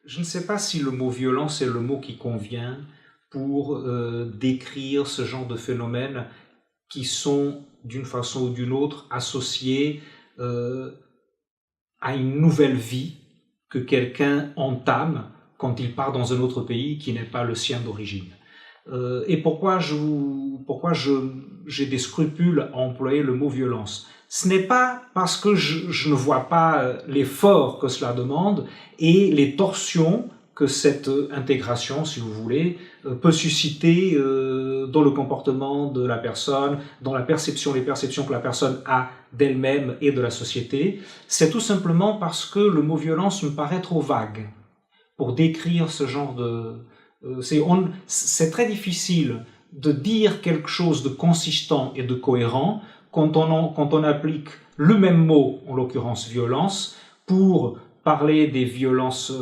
Je ne sais pas si le mot violence est le mot qui convient pour décrire ce genre de phénomènes qui sont, d'une façon ou d'une autre, associés à une nouvelle vie que quelqu'un entame quand il part dans un autre pays qui n'est pas le sien d'origine. Et pourquoi j'ai des scrupules à employer le mot violence? Ce n'est pas parce que je ne vois pas l'effort que cela demande et les torsions que cette intégration, si vous voulez, peut susciter dans le comportement de la personne, dans la perception, les perceptions que la personne a d'elle-même et de la société. C'est tout simplement parce que le mot violence me paraît trop vague pour décrire ce genre de... c'est très difficile de dire quelque chose de consistant et de cohérent quand on applique le même mot, en l'occurrence violence, pour parler des violences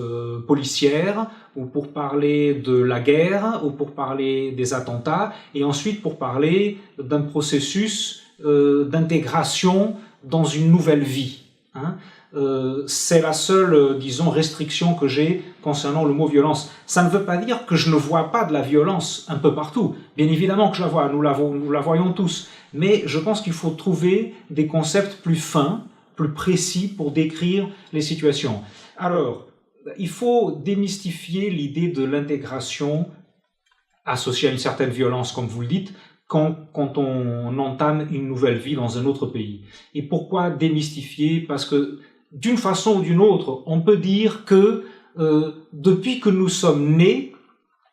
policières, ou pour parler de la guerre, ou pour parler des attentats, et ensuite pour parler d'un processus d'intégration dans une nouvelle vie. C'est la seule, disons, restriction que j'ai concernant le mot violence. Ça ne veut pas dire que je ne vois pas de la violence un peu partout. Bien évidemment que je la vois, nous la voyons tous. Mais je pense qu'il faut trouver des concepts plus fins, plus précis pour décrire les situations. Alors, il faut démystifier l'idée de l'intégration associée à une certaine violence, comme vous le dites, quand on entame une nouvelle vie dans un autre pays. Et pourquoi démystifier? Parce que d'une façon ou d'une autre, on peut dire que depuis que nous sommes nés,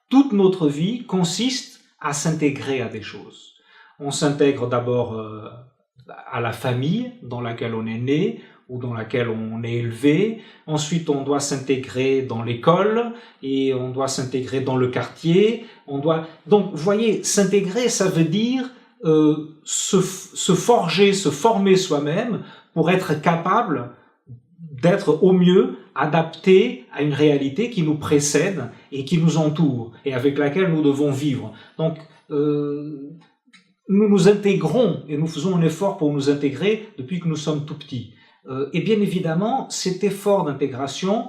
toute notre vie consiste à s'intégrer à des choses. On s'intègre d'abord à la famille dans laquelle on est né ou dans laquelle on est élevé. Ensuite, on doit s'intégrer dans l'école et on doit s'intégrer dans le quartier. Donc, vous voyez, s'intégrer, ça veut dire se forger, se former soi-même pour être capable d'être au mieux adapté à une réalité qui nous précède et qui nous entoure et avec laquelle nous devons vivre. Donc, nous nous intégrons et nous faisons un effort pour nous intégrer depuis que nous sommes tout petits. Et bien évidemment, cet effort d'intégration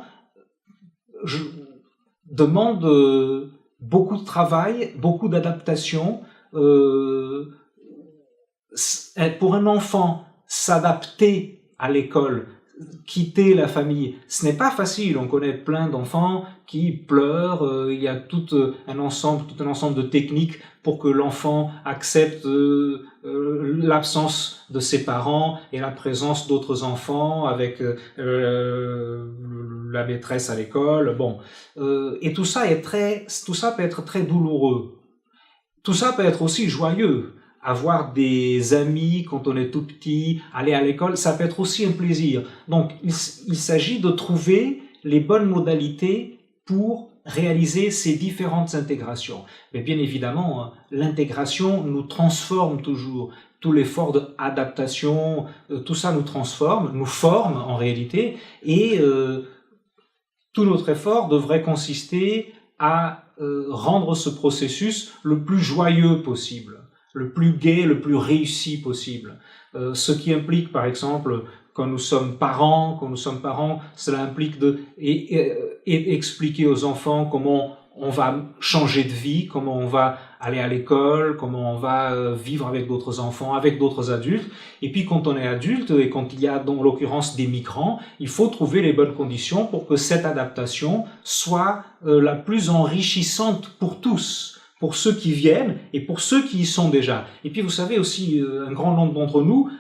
demande beaucoup de travail, beaucoup d'adaptation. Pour un enfant, s'adapter à l'école, quitter la famille, ce n'est pas facile. On connaît plein d'enfants qui pleurent. Il y a tout un ensemble de techniques pour que l'enfant accepte l'absence de ses parents et la présence d'autres enfants avec la maîtresse à l'école. Bon, et tout ça peut être très douloureux. Tout ça peut être aussi joyeux. Avoir des amis quand on est tout petit, aller à l'école, ça peut être aussi un plaisir. Donc, il s'agit de trouver les bonnes modalités pour réaliser ces différentes intégrations. Mais bien évidemment, l'intégration nous transforme toujours. Tout l'effort d'adaptation, tout ça nous transforme, nous forme en réalité, et tout notre effort devrait consister à rendre ce processus le plus joyeux possible, le plus gai, le plus réussi possible. Ce qui implique, par exemple, quand nous sommes parents, cela implique expliquer aux enfants comment on va changer de vie, comment on va aller à l'école, comment on va vivre avec d'autres enfants, avec d'autres adultes. Et puis quand on est adulte et quand il y a dans l'occurrence des migrants, il faut trouver les bonnes conditions pour que cette adaptation soit la plus enrichissante pour tous, pour ceux qui viennent et pour ceux qui y sont déjà. Et puis vous savez aussi, un grand nombre d'entre nous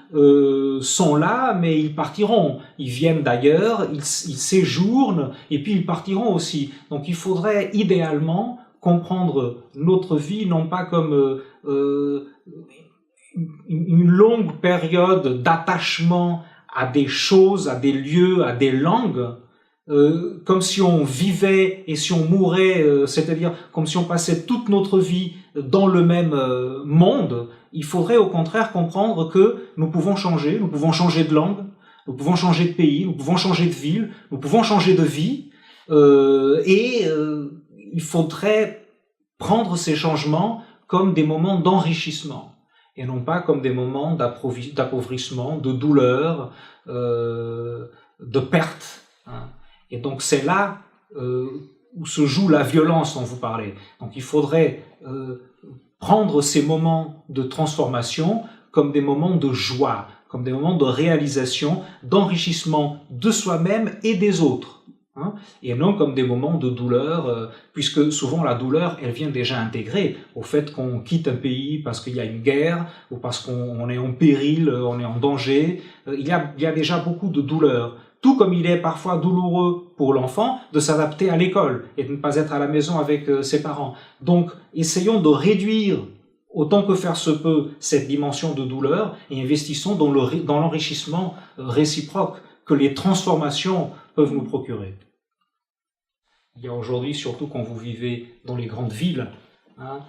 sont là, mais ils partiront. Ils viennent d'ailleurs, ils séjournent, et puis ils partiront aussi. Donc il faudrait idéalement comprendre notre vie, non pas comme une longue période d'attachement à des choses, à des lieux, à des langues, comme si on vivait et si on mourait, c'est-à-dire comme si on passait toute notre vie dans le même monde. Il faudrait au contraire comprendre que nous pouvons changer de langue, nous pouvons changer de pays, nous pouvons changer de ville, nous pouvons changer de vie, il faudrait prendre ces changements comme des moments d'enrichissement et non pas comme des moments d'appauvrissement, de douleur, de perte. Et donc c'est là où se joue la violence dont vous parlez. Donc il faudrait prendre ces moments de transformation comme des moments de joie, comme des moments de réalisation, d'enrichissement de soi-même et des autres. Et non comme des moments de douleur, puisque souvent la douleur, elle vient déjà intégrée au fait qu'on quitte un pays parce qu'il y a une guerre, ou parce qu'on est en péril, on est en danger. Il y a déjà beaucoup de douleur. Tout comme il est parfois douloureux pour l'enfant de s'adapter à l'école et de ne pas être à la maison avec ses parents. Donc, essayons de réduire autant que faire se peut cette dimension de douleur et investissons dans l'enrichissement réciproque que les transformations peuvent nous procurer. Il y a aujourd'hui, surtout quand vous vivez dans les grandes villes, un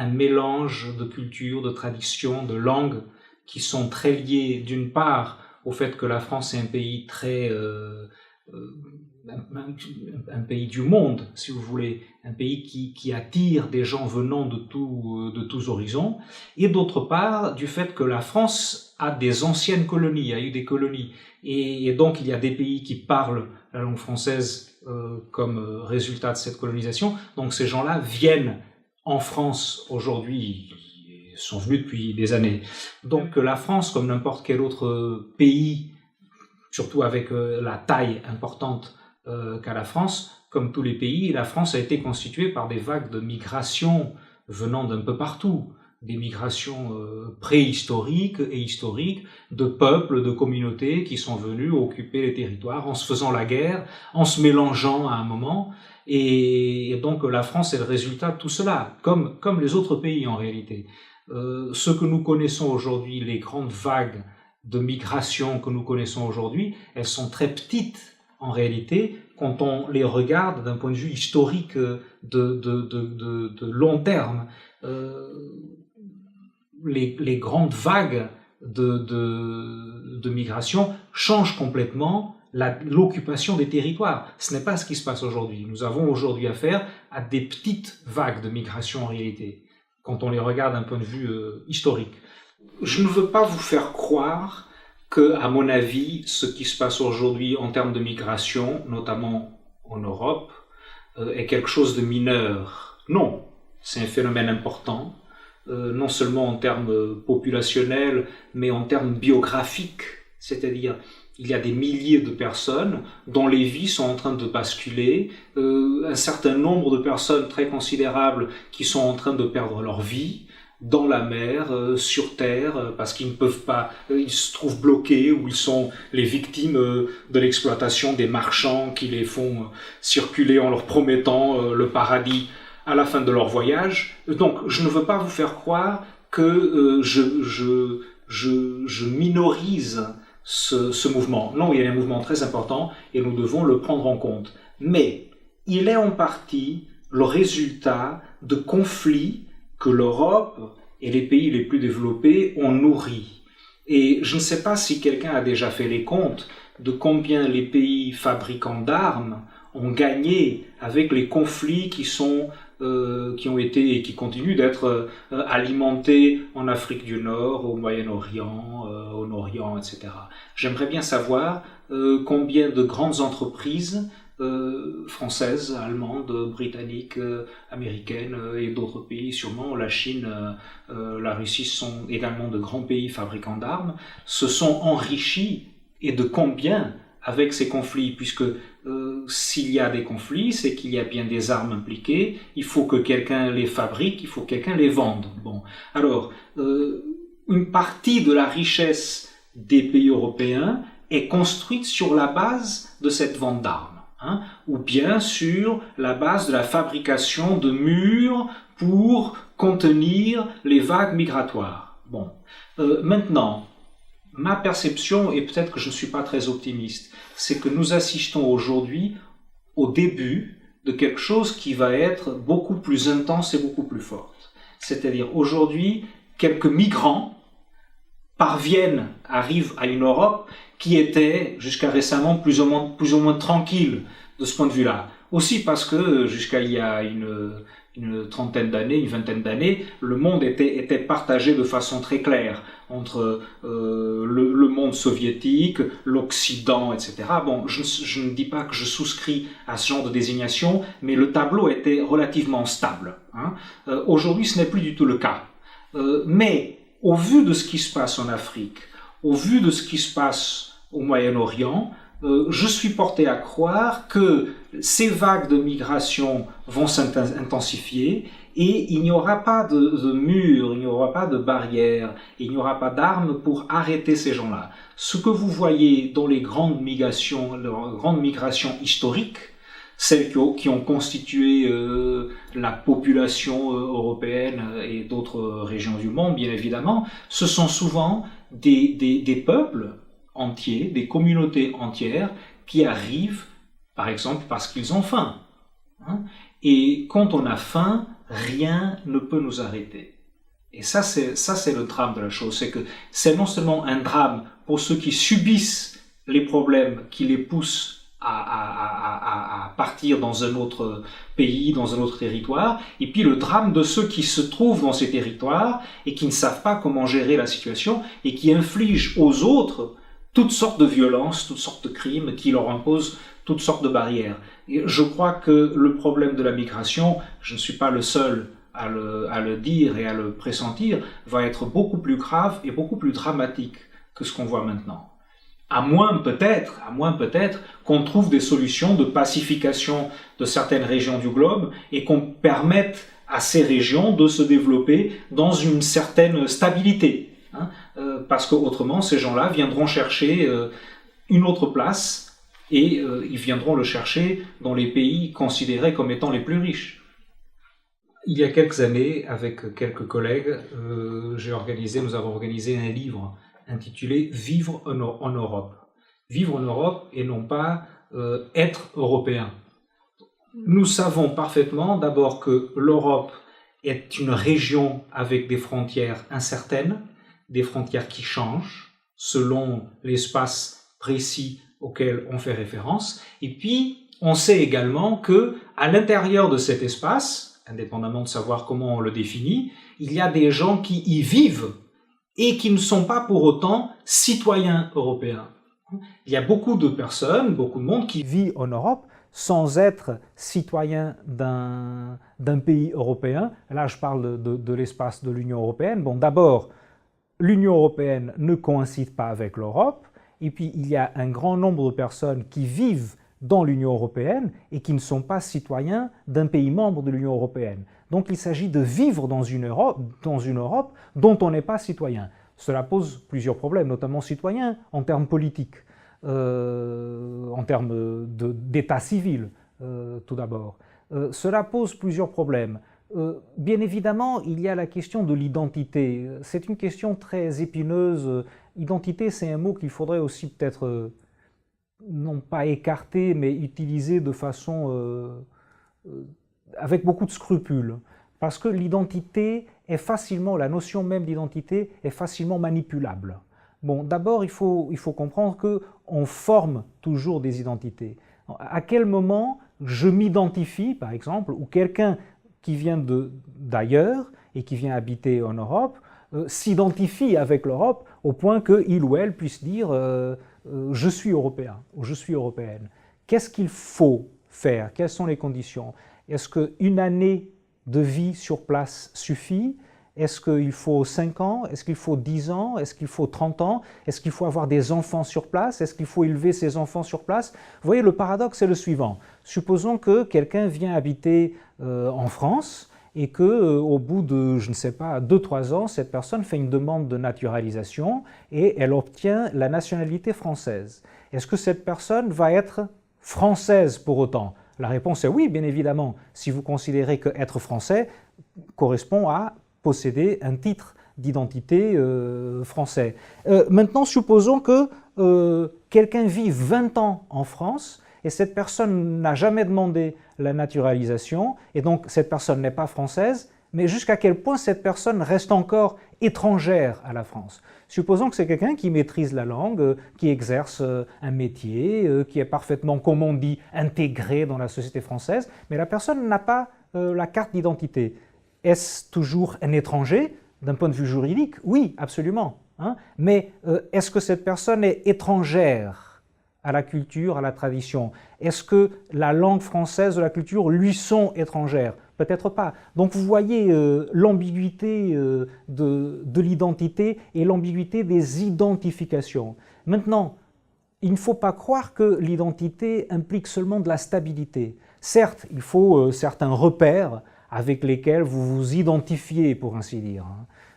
mélange de cultures, de traditions, de langues qui sont très liées d'une part au fait que la France est un pays un pays du monde, si vous voulez, un pays qui attire des gens venant de tous horizons, et d'autre part du fait que la France a des anciennes colonies, a eu des colonies, et donc il y a des pays qui parlent la langue française comme résultat de cette colonisation. Donc ces gens-là viennent en France aujourd'hui, ils sont venus depuis des années. Donc la France, comme n'importe quel autre pays, surtout avec la taille importante qu'a la France, comme tous les pays, la France a été constituée par des vagues de migration venant d'un peu partout, des migrations préhistoriques et historiques, de peuples, de communautés qui sont venus occuper les territoires en se faisant la guerre, en se mélangeant à un moment, et donc la France est le résultat de tout cela, comme les autres pays en réalité. Ce que nous connaissons aujourd'hui, les grandes vagues de migration que nous connaissons aujourd'hui, elles sont très petites en réalité quand on les regarde d'un point de vue historique de long terme. Les grandes vagues de migration changent complètement l'occupation des territoires. Ce n'est pas ce qui se passe aujourd'hui. Nous avons aujourd'hui affaire à des petites vagues de migration en réalité, quand on les regarde d'un point de vue historique. Je ne veux pas vous faire croire que, à mon avis, ce qui se passe aujourd'hui en termes de migration, notamment en Europe, est quelque chose de mineur. Non, c'est un phénomène important, non seulement en termes populationnels, mais en termes biographiques, c'est-à-dire il y a des milliers de personnes dont les vies sont en train de basculer, un certain nombre de personnes très considérables qui sont en train de perdre leur vie, dans la mer, sur terre, parce qu'ils ne peuvent pas, ils se trouvent bloqués, ou ils sont les victimes de l'exploitation des marchands qui les font circuler en leur promettant le paradis à la fin de leur voyage. Donc je ne veux pas vous faire croire que je minorise ce mouvement. Non, il y a un mouvement très important et nous devons le prendre en compte. Mais il est en partie le résultat de conflits que l'Europe et les pays les plus développés ont nourris. Et je ne sais pas si quelqu'un a déjà fait les comptes de combien les pays fabricants d'armes ont gagné avec les conflits qui ont été et qui continuent d'être alimentés en Afrique du Nord, au Moyen-Orient, au Orient, etc. J'aimerais bien savoir combien de grandes entreprises françaises, allemandes, britanniques, américaines et d'autres pays, sûrement la Chine, la Russie sont également de grands pays fabricants d'armes, se sont enrichis, et de combien avec ces conflits, puisque s'il y a des conflits, c'est qu'il y a bien des armes impliquées, il faut que quelqu'un les fabrique, il faut que quelqu'un les vende. Bon, alors, une partie de la richesse des pays européens est construite sur la base de cette vente d'armes. Ou bien sur la base de la fabrication de murs pour contenir les vagues migratoires. Bon, maintenant, ma perception, et peut-être que je ne suis pas très optimiste, c'est que nous assistons aujourd'hui au début de quelque chose qui va être beaucoup plus intense et beaucoup plus forte. C'est-à-dire aujourd'hui, quelques migrants arrivent à une Europe qui était jusqu'à récemment plus ou moins tranquille de ce point de vue-là. Aussi parce que jusqu'à il y a une trentaine d'années, une vingtaine d'années, le monde était partagé de façon très claire entre le monde soviétique, l'Occident, etc. Bon, je ne dis pas que je souscris à ce genre de désignation, mais le tableau était relativement stable. Hein. Aujourd'hui, ce n'est plus du tout le cas. Mais au vu de ce qui se passe en Afrique, au vu de ce qui se passe au Moyen-Orient, je suis porté à croire que ces vagues de migration vont s'intensifier et il n'y aura pas de mur, il n'y aura pas de barrière, il n'y aura pas d'armes pour arrêter ces gens-là. Ce que vous voyez dans les grandes migrations historiques, celles qui ont constitué la population européenne et d'autres régions du monde, bien évidemment, ce sont souvent des peuples entiers, des communautés entières qui arrivent, par exemple, parce qu'ils ont faim. Hein. Et quand on a faim, rien ne peut nous arrêter. Et ça, c'est le drame de la chose. C'est que c'est non seulement un drame pour ceux qui subissent les problèmes qui les poussent à partir dans un autre pays, dans un autre territoire, et puis le drame de ceux qui se trouvent dans ces territoires et qui ne savent pas comment gérer la situation et qui infligent aux autres toutes sortes de violences, toutes sortes de crimes, qui leur imposent toutes sortes de barrières. Et je crois que le problème de la migration, je ne suis pas le seul à le dire et à le pressentir, va être beaucoup plus grave et beaucoup plus dramatique que ce qu'on voit maintenant. À moins peut-être qu'on trouve des solutions de pacification de certaines régions du globe et qu'on permette à ces régions de se développer dans une certaine stabilité. Hein, parce qu'autrement, ces gens-là viendront chercher une autre place et ils viendront le chercher dans les pays considérés comme étant les plus riches. Il y a quelques années, avec quelques collègues, nous avons organisé un livre intitulé « Vivre en Europe ». Vivre en Europe et non pas être européen. Nous savons parfaitement d'abord que l'Europe est une région avec des frontières incertaines, des frontières qui changent selon l'espace précis auquel on fait référence. Et puis, on sait également que à l'intérieur de cet espace, indépendamment de savoir comment on le définit, il y a des gens qui y vivent et qui ne sont pas pour autant citoyens européens. Il y a beaucoup de personnes, beaucoup de monde qui vit en Europe sans être citoyen d'un pays européen. Là, je parle de l'espace de l'Union européenne. Bon, d'abord, l'Union européenne ne coïncide pas avec l'Europe, et puis il y a un grand nombre de personnes qui vivent dans l'Union européenne et qui ne sont pas citoyens d'un pays membre de l'Union européenne. Donc il s'agit de vivre dans une Europe dont on n'est pas citoyen. Cela pose plusieurs problèmes, notamment citoyens en termes politiques, en termes d'état civil, tout d'abord. Cela pose plusieurs problèmes. Bien évidemment, il y a la question de l'identité. C'est une question très épineuse. Identité, c'est un mot qu'il faudrait aussi peut-être, non pas écarter, mais utiliser de façon avec beaucoup de scrupules. Parce que l'identité est facilement, la notion même d'identité est facilement manipulable. Bon, d'abord, il faut comprendre qu'on forme toujours des identités. À quel moment je m'identifie, par exemple, ou quelqu'un qui vient d'ailleurs et qui vient habiter en Europe s'identifie avec l'Europe au point qu'il ou elle puisse dire je suis européen ou je suis européenne. Qu'est-ce qu'il faut faire? Quelles sont les conditions? Est-ce qu'une année de vie sur place suffit? Est-ce qu'il faut 5 ans? Est-ce qu'il faut 10 ans? Est-ce qu'il faut 30 ans? Est-ce qu'il faut avoir des enfants sur place? Est-ce qu'il faut élever ses enfants sur place? Vous voyez, le paradoxe est le suivant. Supposons que quelqu'un vient habiter en France et qu'au bout de, je ne sais pas, 2-3 ans, cette personne fait une demande de naturalisation et elle obtient la nationalité française. Est-ce que cette personne va être française pour autant? La réponse est oui, bien évidemment, si vous considérez qu'être français correspond à posséder un titre d'identité français. Maintenant, supposons que quelqu'un vive 20 ans en France et cette personne n'a jamais demandé la naturalisation et donc cette personne n'est pas française, mais jusqu'à quel point cette personne reste encore étrangère à la France. Supposons que c'est quelqu'un qui maîtrise la langue, qui exerce un métier, qui est parfaitement, comme on dit, intégré dans la société française, mais la personne n'a pas la carte d'identité. Est-ce toujours un étranger d'un point de vue juridique? Oui, absolument. Hein. Mais est-ce que cette personne est étrangère à la culture, à la tradition? Est-ce que la langue française de la culture lui sont étrangères? Peut-être pas. Donc vous voyez l'ambiguïté de l'identité et l'ambiguïté des identifications. Maintenant, il ne faut pas croire que l'identité implique seulement de la stabilité. Certes, il faut certains repères avec lesquels vous vous identifiez, pour ainsi dire.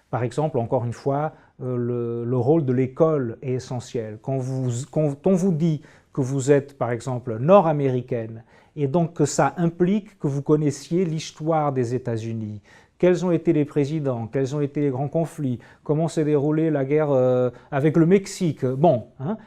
Par exemple, encore une fois, le rôle de l'école est essentiel. Quand on vous dit que vous êtes, par exemple, nord-américaine, et donc que ça implique que vous connaissiez l'histoire des États-Unis, quels ont été les présidents, quels ont été les grands conflits, comment s'est déroulée la guerre avec le Mexique, bon, hein,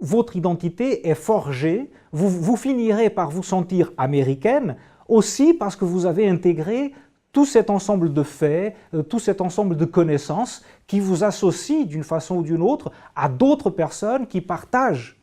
votre identité est forgée, vous finirez par vous sentir américaine, aussi parce que vous avez intégré tout cet ensemble de faits, tout cet ensemble de connaissances qui vous associent d'une façon ou d'une autre à d'autres personnes qui partagent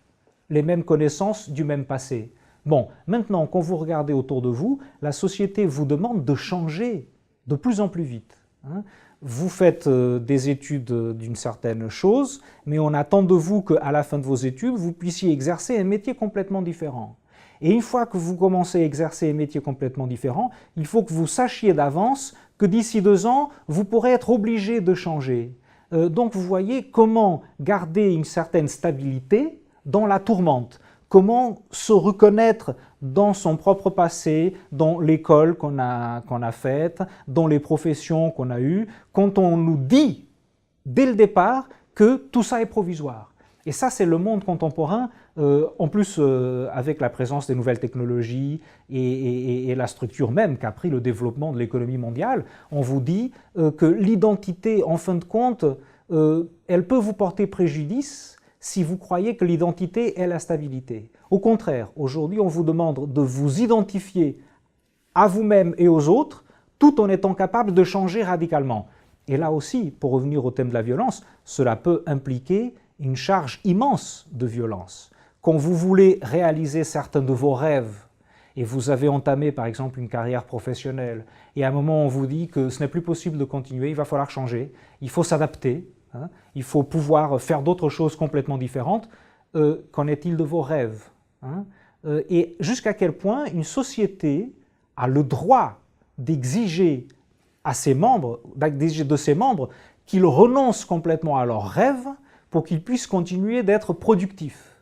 les mêmes connaissances du même passé. Bon, maintenant, quand vous regardez autour de vous, la société vous demande de changer de plus en plus vite. Hein. Vous faites des études d'une certaine chose, mais on attend de vous qu'à la fin de vos études, vous puissiez exercer un métier complètement différent. Et une fois que vous commencez à exercer un métier complètement différent, il faut que vous sachiez d'avance que d'ici 2 ans, vous pourrez être obligé de changer. Donc vous voyez comment garder une certaine stabilité dans la tourmente. Comment se reconnaître dans son propre passé, dans l'école qu'on a faite, dans les professions qu'on a eues, quand on nous dit dès le départ que tout ça est provisoire. Et ça, c'est le monde contemporain, en plus avec la présence des nouvelles technologies et la structure même qu'a pris le développement de l'économie mondiale, on vous dit que l'identité, en fin de compte, elle peut vous porter préjudice si vous croyez que l'identité est la stabilité. Au contraire, aujourd'hui, on vous demande de vous identifier à vous-même et aux autres, tout en étant capable de changer radicalement. Et là aussi, pour revenir au thème de la violence, cela peut impliquer une charge immense de violence. Quand vous voulez réaliser certains de vos rêves, et vous avez entamé par exemple une carrière professionnelle, et à un moment on vous dit que ce n'est plus possible de continuer, il va falloir changer, il faut s'adapter, hein, il faut pouvoir faire d'autres choses complètement différentes, qu'en est-il de vos rêves, hein, et jusqu'à quel point une société a le droit d'exiger à ses membres, d'exiger de ses membres qu'ils renoncent complètement à leurs rêves pour qu'ils puissent continuer d'être productifs.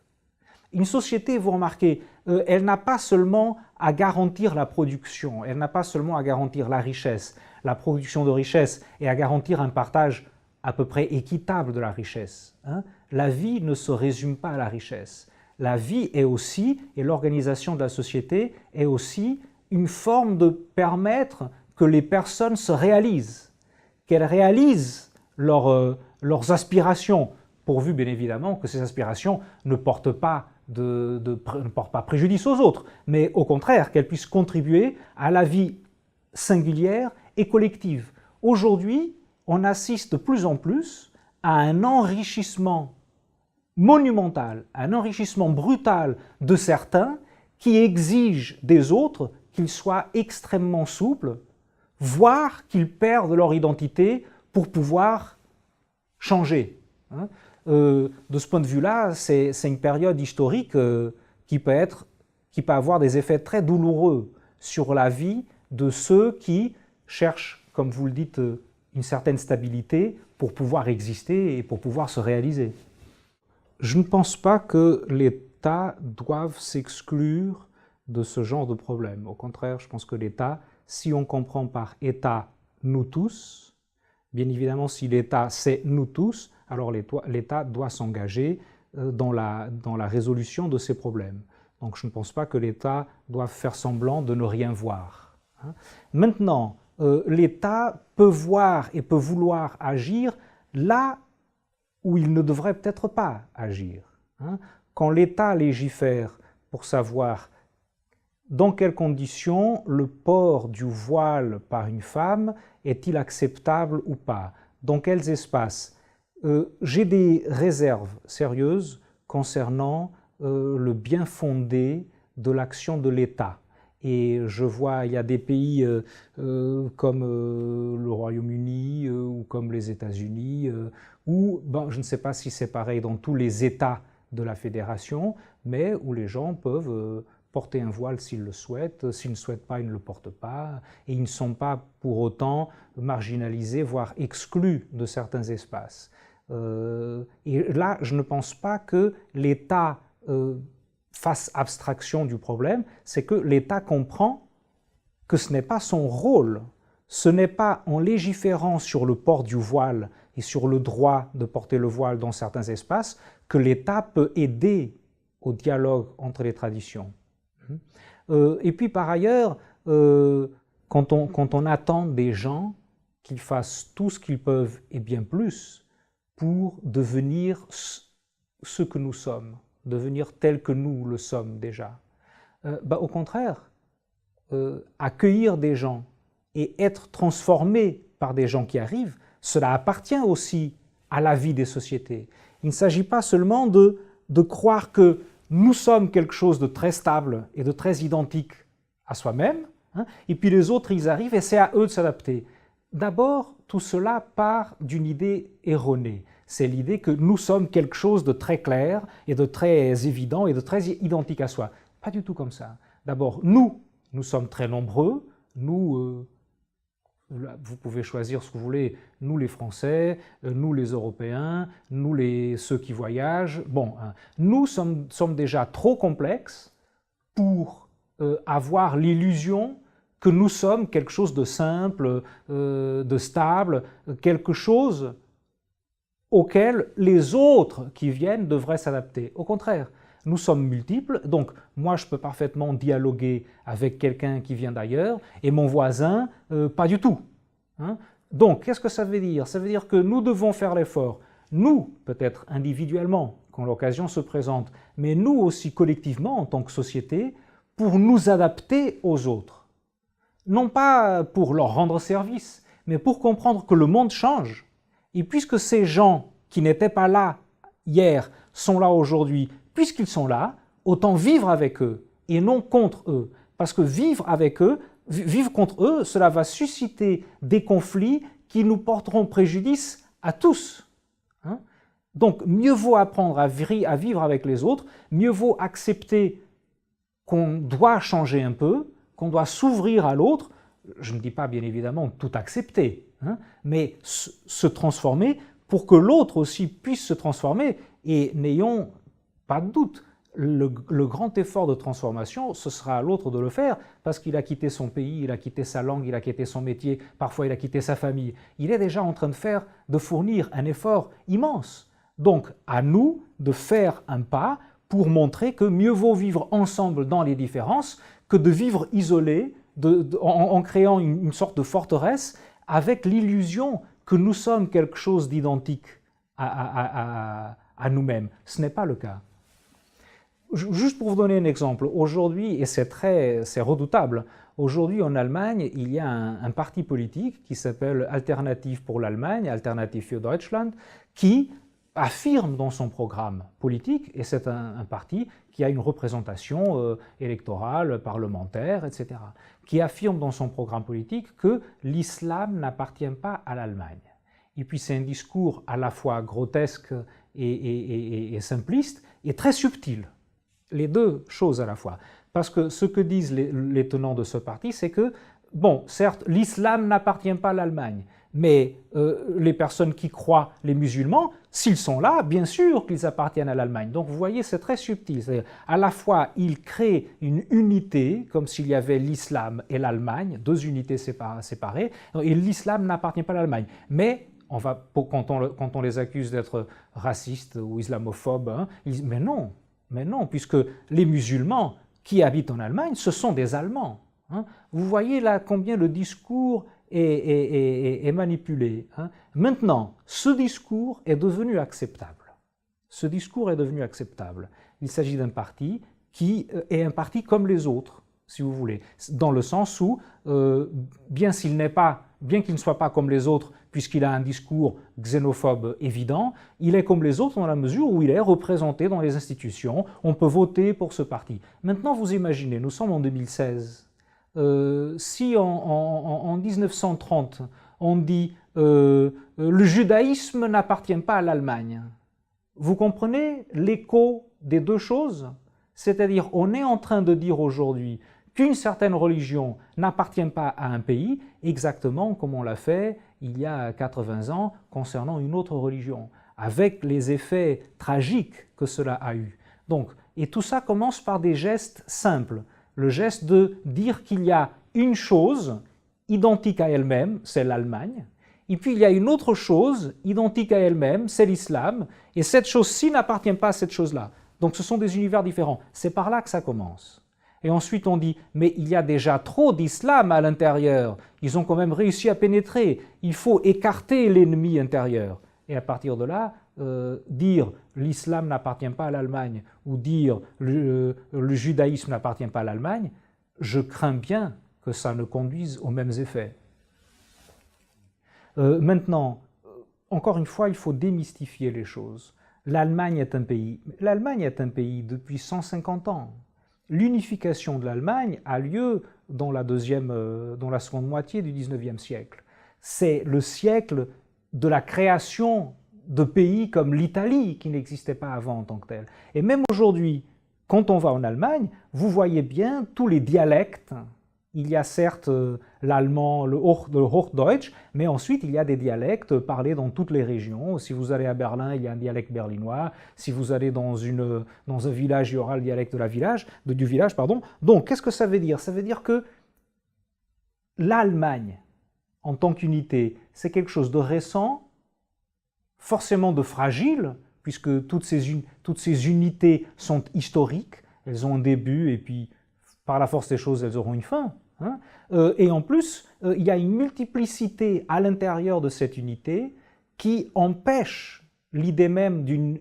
Une société, vous remarquez, elle n'a pas seulement à garantir la production, elle n'a pas seulement à garantir la richesse, la production de richesse et à garantir un partage à peu près équitable de la richesse. Hein. La vie ne se résume pas à la richesse. La vie est aussi, et l'organisation de la société est aussi une forme de permettre que les personnes se réalisent, qu'elles réalisent leurs aspirations, pourvu bien évidemment que ces aspirations ne portent pas préjudice aux autres, mais au contraire qu'elles puissent contribuer à la vie singulière et collective. Aujourd'hui, on assiste de plus en plus à un enrichissement monumental, un enrichissement brutal de certains qui exigent des autres qu'ils soient extrêmement souples, voire qu'ils perdent leur identité pour pouvoir changer. Hein. De ce point de vue-là, c'est une période historique qui peut avoir des effets très douloureux sur la vie de ceux qui cherchent, comme vous le dites, une certaine stabilité pour pouvoir exister et pour pouvoir se réaliser. Je ne pense pas que l'État doive s'exclure de ce genre de problème. Au contraire, je pense que l'État, si on comprend par État nous tous, bien évidemment, si l'État c'est nous tous, alors l'État doit s'engager dans la résolution de ces problèmes. Donc je ne pense pas que l'État doive faire semblant de ne rien voir. Hein. Maintenant, l'État peut voir et peut vouloir agir là où il ne devrait peut-être pas agir. Hein. Quand l'État légifère pour savoir dans quelles conditions le port du voile par une femme est-il acceptable ou pas, dans quels espaces, j'ai des réserves sérieuses concernant le bien fondé de l'action de l'État. Et je vois, il y a des pays comme le Royaume-Uni ou comme les États-Unis, où, bon, je ne sais pas si c'est pareil dans tous les États de la fédération, mais où les gens peuvent porter un voile s'ils le souhaitent, s'ils ne souhaitent pas, ils ne le portent pas, et ils ne sont pas pour autant marginalisés, voire exclus de certains espaces. Et là, je ne pense pas que l'État fasse abstraction du problème, c'est que l'État comprend que ce n'est pas son rôle, ce n'est pas en légiférant sur le port du voile et sur le droit de porter le voile dans certains espaces que l'État peut aider au dialogue entre les traditions. Et puis par ailleurs, quand on attend des gens qu'ils fassent tout ce qu'ils peuvent et bien plus pour devenir ce que nous sommes, devenir tel que nous le sommes déjà, au contraire, accueillir des gens et être transformé par des gens qui arrivent, cela appartient aussi à la vie des sociétés. Il ne s'agit pas seulement de croire que nous sommes quelque chose de très stable et de très identique à soi-même, hein, et puis les autres, ils arrivent et c'est à eux de s'adapter. D'abord, tout cela part d'une idée erronée. C'est l'idée que nous sommes quelque chose de très clair et de très évident et de très identique à soi. Pas du tout comme ça. D'abord, nous sommes très nombreux, nous, vous pouvez choisir ce que vous voulez, nous les Français, nous les Européens, nous ceux qui voyagent. Bon, hein, nous sommes déjà trop complexes pour avoir l'illusion que nous sommes quelque chose de simple, de stable, quelque chose auquel les autres qui viennent devraient s'adapter. Au contraire, nous sommes multiples, donc moi je peux parfaitement dialoguer avec quelqu'un qui vient d'ailleurs, et mon voisin, pas du tout. Hein? Donc, qu'est-ce que ça veut dire? Ça veut dire que nous devons faire l'effort, nous, peut-être individuellement, quand l'occasion se présente, mais nous aussi collectivement, en tant que société, pour nous adapter aux autres. Non pas pour leur rendre service, mais pour comprendre que le monde change. Et puisque ces gens qui n'étaient pas là hier sont là aujourd'hui, puisqu'ils sont là, autant vivre avec eux et non contre eux. Parce que vivre avec eux, vivre contre eux, cela va susciter des conflits qui nous porteront préjudice à tous. Hein? Donc mieux vaut apprendre à vivre avec les autres, mieux vaut accepter qu'on doit changer un peu, qu'on doit s'ouvrir à l'autre. Je ne dis pas bien évidemment tout accepter, hein, mais se transformer pour que l'autre aussi puisse se transformer. Et n'ayons pas de doute, le grand effort de transformation, ce sera à l'autre de le faire, parce qu'il a quitté son pays, il a quitté sa langue, il a quitté son métier, parfois il a quitté sa famille. Il est déjà en train de fournir un effort immense. Donc, à nous de faire un pas pour montrer que mieux vaut vivre ensemble dans les différences que de vivre isolé, en créant une sorte de forteresse avec l'illusion que nous sommes quelque chose d'identique à nous-mêmes. Ce n'est pas le cas. Juste pour vous donner un exemple, aujourd'hui, et c'est redoutable, aujourd'hui en Allemagne, il y a un parti politique qui s'appelle Alternative pour l'Allemagne, Alternative für Deutschland, qui affirme dans son programme politique, et c'est un parti qui a une représentation électorale, parlementaire, etc., qui affirme dans son programme politique que l'islam n'appartient pas à l'Allemagne. Et puis c'est un discours à la fois grotesque et simpliste, et très subtil. Les deux choses à la fois. Parce que ce que disent les tenants de ce parti, c'est que, bon, certes, l'islam n'appartient pas à l'Allemagne, mais les personnes qui croient, les musulmans, s'ils sont là, bien sûr qu'ils appartiennent à l'Allemagne. Donc vous voyez, c'est très subtil. C'est-à-dire, à la fois, ils créent une unité, comme s'il y avait l'islam et l'Allemagne, deux unités séparées, et l'islam n'appartient pas à l'Allemagne. Mais quand on les accuse d'être racistes ou islamophobes, hein, ils disent mais non, puisque les musulmans qui habitent en Allemagne, ce sont des Allemands. Hein. Vous voyez là combien le discours est manipulé. Hein. Maintenant, ce discours est devenu acceptable. Ce discours est devenu acceptable. Il s'agit d'un parti qui est un parti comme les autres, si vous voulez, dans le sens où, bien qu'il ne soit pas comme les autres, puisqu'il a un discours xénophobe évident, il est comme les autres dans la mesure où il est représenté dans les institutions, on peut voter pour ce parti. Maintenant, vous imaginez, nous sommes en 2016, Si en 1930, on dit le judaïsme n'appartient pas à l'Allemagne, vous comprenez l'écho des deux choses? C'est-à-dire, on est en train de dire aujourd'hui qu'une certaine religion n'appartient pas à un pays, exactement comme on l'a fait il y a 80 ans concernant une autre religion, avec les effets tragiques que cela a eu. Donc, et tout ça commence par des gestes simples. Le geste de dire qu'il y a une chose identique à elle-même, c'est l'Allemagne, et puis il y a une autre chose identique à elle-même, c'est l'islam, et cette chose-ci n'appartient pas à cette chose-là. Donc ce sont des univers différents. C'est par là que ça commence. Et ensuite on dit, mais il y a déjà trop d'islam à l'intérieur, ils ont quand même réussi à pénétrer, il faut écarter l'ennemi intérieur. Et à partir de là, dire l'islam n'appartient pas à l'Allemagne ou dire le judaïsme n'appartient pas à l'Allemagne, je crains bien que ça ne conduise aux mêmes effets. Maintenant, encore une fois, il faut démystifier les choses. L'Allemagne est un pays. L'Allemagne est un pays depuis 150 ans. L'unification de l'Allemagne a lieu dans la seconde moitié du XIXe siècle. C'est le siècle de la création de pays comme l'Italie, qui n'existait pas avant en tant que tel. Et même aujourd'hui, quand on va en Allemagne, vous voyez bien tous les dialectes. Il y a certes l'allemand, le Hochdeutsch, mais ensuite il y a des dialectes parlés dans toutes les régions. Si vous allez à Berlin, il y a un dialecte berlinois. Si vous allez dans un village, il y aura le dialecte du village. Donc, qu'est-ce que ça veut dire? Ça veut dire que l'Allemagne, en tant qu'unité, c'est quelque chose de récent, forcément de fragile, puisque toutes ces unités sont historiques. Elles ont un début et puis, par la force des choses, elles auront une fin. Et en plus, il y a une multiplicité à l'intérieur de cette unité qui empêche l'idée même d'une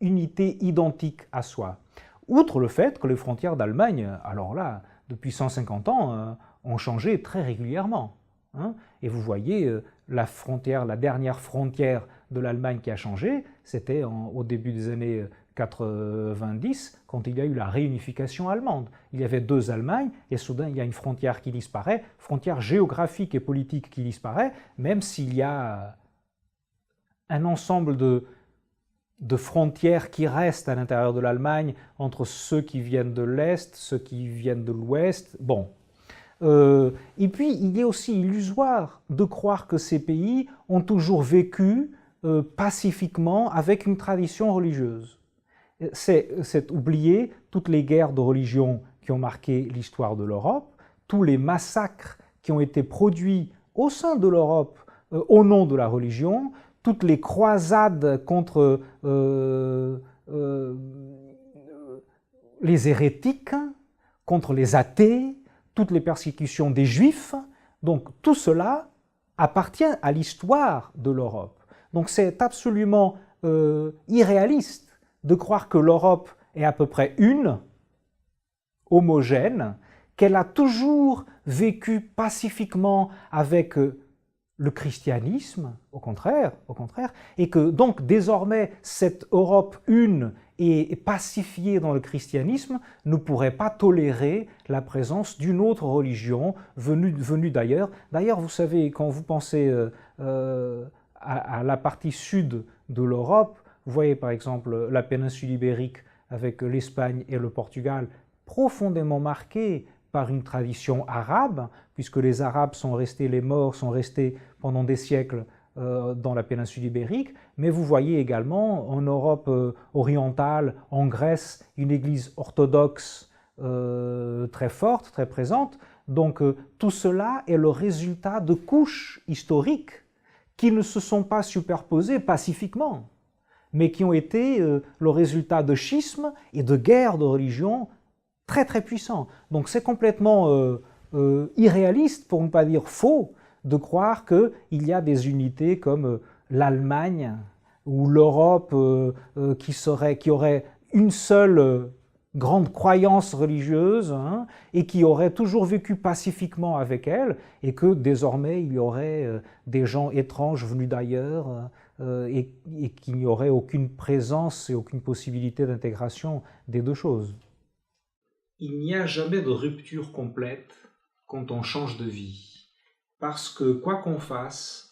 unité identique à soi. Outre le fait que les frontières d'Allemagne, alors là, depuis 150 ans, ont changé très régulièrement. Et vous voyez, la dernière frontière de l'Allemagne qui a changé, c'était au début des années 90, quand il y a eu la réunification allemande. Il y avait deux Allemagnes, et soudain il y a une frontière qui disparaît, frontière géographique et politique qui disparaît, même s'il y a un ensemble de frontières qui restent à l'intérieur de l'Allemagne, entre ceux qui viennent de l'Est, ceux qui viennent de l'Ouest, bon. Et puis, il est aussi illusoire de croire que ces pays ont toujours vécu pacifiquement avec une tradition religieuse. C'est oublier toutes les guerres de religion qui ont marqué l'histoire de l'Europe, tous les massacres qui ont été produits au sein de l'Europe au nom de la religion, toutes les croisades contre les hérétiques, contre les athées, toutes les persécutions des Juifs. Donc tout cela appartient à l'histoire de l'Europe. Donc c'est absolument irréaliste de croire que l'Europe est à peu près homogène, qu'elle a toujours vécu pacifiquement avec le christianisme, au contraire, et que donc désormais cette Europe une et pacifiée dans le christianisme ne pourrait pas tolérer la présence d'une autre religion venue d'ailleurs. D'ailleurs, vous savez, quand vous pensez à la partie sud de l'Europe, vous voyez par exemple la péninsule ibérique avec l'Espagne et le Portugal, profondément marquée par une tradition arabe, puisque les Arabes les Maures sont restés pendant des siècles dans la péninsule ibérique, mais vous voyez également en Europe orientale, en Grèce, une église orthodoxe très forte, très présente. Donc tout cela est le résultat de couches historiques qui ne se sont pas superposées pacifiquement, mais qui ont été le résultat de schismes et de guerres de religion très très puissants. Donc c'est complètement irréaliste, pour ne pas dire faux, de croire qu'il y a des unités comme l'Allemagne ou l'Europe qui aurait une seule grande croyance religieuse et qui aurait toujours vécu pacifiquement avec elle, et que désormais il y aurait des gens étranges venus d'ailleurs et qu'il n'y aurait aucune présence et aucune possibilité d'intégration des deux choses. Il n'y a jamais de rupture complète quand on change de vie. Parce que quoi qu'on fasse,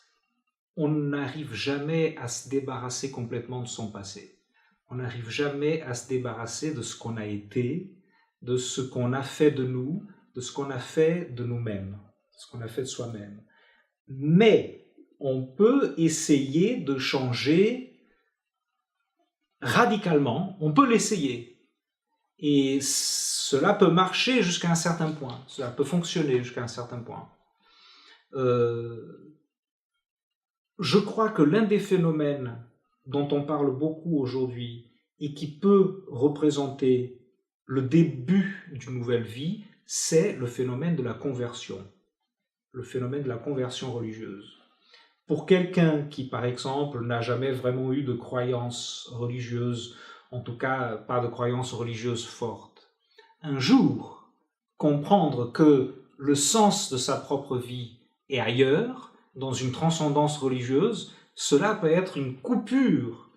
on n'arrive jamais à se débarrasser complètement de son passé. On n'arrive jamais à se débarrasser de ce qu'on a été, de ce qu'on a fait de nous, de ce qu'on a fait de nous-mêmes, de ce qu'on a fait de soi-même. Mais on peut essayer de changer radicalement, on peut l'essayer. Et cela peut marcher jusqu'à un certain point, cela peut fonctionner jusqu'à un certain point. Je crois que l'un des phénomènes dont on parle beaucoup aujourd'hui et qui peut représenter le début d'une nouvelle vie, c'est le phénomène de la conversion, le phénomène de la conversion religieuse. Pour quelqu'un qui, par exemple, n'a jamais vraiment eu de croyance religieuse, en tout cas pas de croyance religieuse forte, un jour comprendre que le sens de sa propre vie est ailleurs, dans une transcendance religieuse, cela peut être une coupure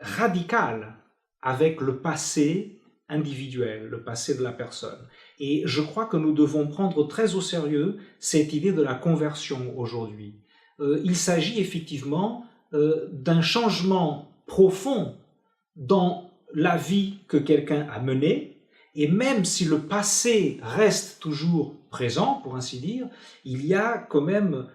radicale avec le passé individuel, le passé de la personne. Et je crois que nous devons prendre très au sérieux cette idée de la conversion aujourd'hui. Il s'agit effectivement d'un changement profond dans la vie que quelqu'un a menée, et même si le passé reste toujours présent, pour ainsi dire, il y a quand même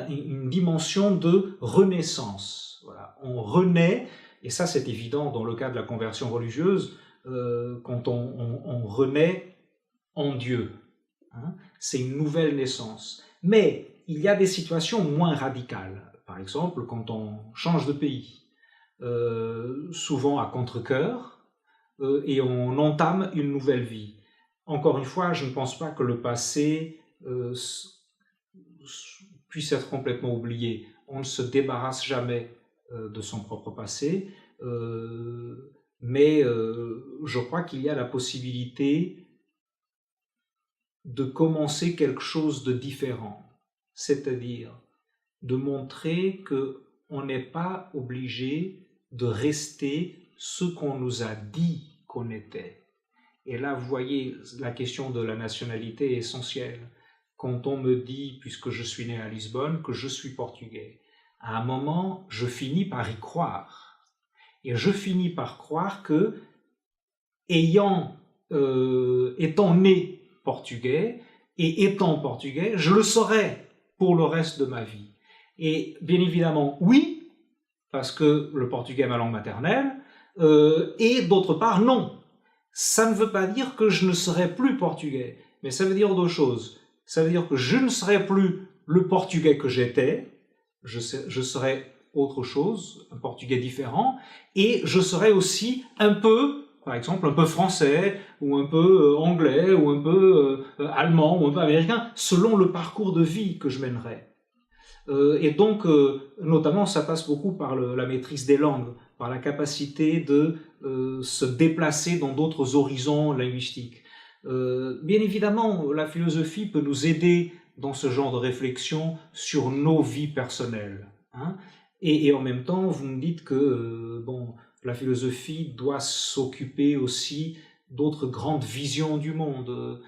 une dimension de renaissance. Voilà. On renaît, et ça c'est évident dans le cas de la conversion religieuse, quand on renaît en Dieu. Hein, c'est une nouvelle naissance. Mais il y a des situations moins radicales. Par exemple, quand on change de pays, souvent à contre-cœur, et on entame une nouvelle vie. Encore une fois, je ne pense pas que le passé puisse être complètement oublié. On ne se débarrasse jamais de son propre passé, mais je crois qu'il y a la possibilité de commencer quelque chose de différent, c'est-à-dire de montrer qu'on n'est pas obligé de rester ce qu'on nous a dit qu'on était. Et là, vous voyez, la question de la nationalité est essentielle. Quand on me dit, puisque je suis né à Lisbonne, que je suis portugais, à un moment, je finis par y croire. Et je finis par croire que, étant né portugais, et étant portugais, je le serai pour le reste de ma vie. Et bien évidemment, oui, parce que le portugais est ma langue maternelle, et d'autre part, non. Ça ne veut pas dire que je ne serai plus portugais, mais ça veut dire deux choses. Ça veut dire que je ne serai plus le portugais que j'étais, je serai autre chose, un portugais différent, et je serai aussi un peu, par exemple, un peu français, ou un peu anglais, ou un peu allemand, ou un peu américain, selon le parcours de vie que je mènerai. Et donc, notamment, ça passe beaucoup par la maîtrise des langues, par la capacité de se déplacer dans d'autres horizons linguistiques. Bien évidemment, la philosophie peut nous aider dans ce genre de réflexion sur nos vies personnelles. Hein, et en même temps, vous me dites que la philosophie doit s'occuper aussi d'autres grandes visions du monde,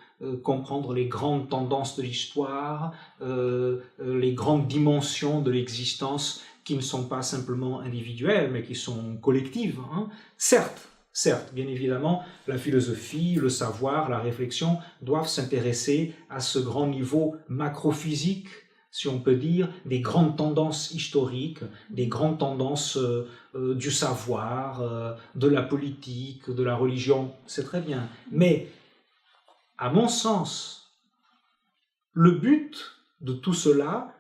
comprendre les grandes tendances de l'histoire, les grandes dimensions de l'existence qui ne sont pas simplement individuelles, mais qui sont collectives. Hein. Certes, bien évidemment, la philosophie, le savoir, la réflexion doivent s'intéresser à ce grand niveau macrophysique, si on peut dire, des grandes tendances historiques, des grandes tendances du savoir, de la politique, de la religion, c'est très bien. Mais, à mon sens, le but de tout cela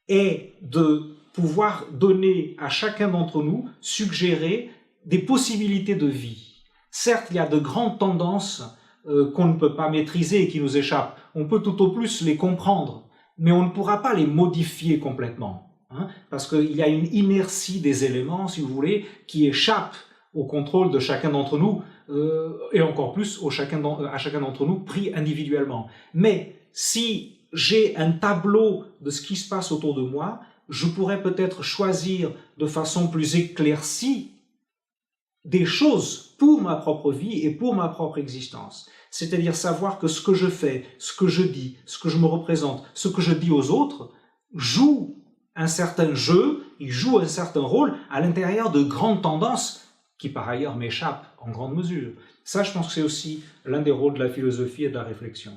est de pouvoir donner à chacun d'entre nous, suggérer des possibilités de vie. Certes, il y a de grandes tendances qu'on ne peut pas maîtriser et qui nous échappent. On peut tout au plus les comprendre, mais on ne pourra pas les modifier complètement. Hein, parce qu'il y a une inertie des éléments, si vous voulez, qui échappe au contrôle de chacun d'entre nous, et encore plus à chacun d'entre nous pris individuellement. Mais si j'ai un tableau de ce qui se passe autour de moi, je pourrais peut-être choisir de façon plus éclaircie des choses pour ma propre vie et pour ma propre existence. C'est-à-dire savoir que ce que je fais, ce que je dis, ce que je me représente, ce que je dis aux autres, joue un certain jeu, il joue un certain rôle à l'intérieur de grandes tendances qui par ailleurs m'échappent en grande mesure. Ça, je pense que c'est aussi l'un des rôles de la philosophie et de la réflexion.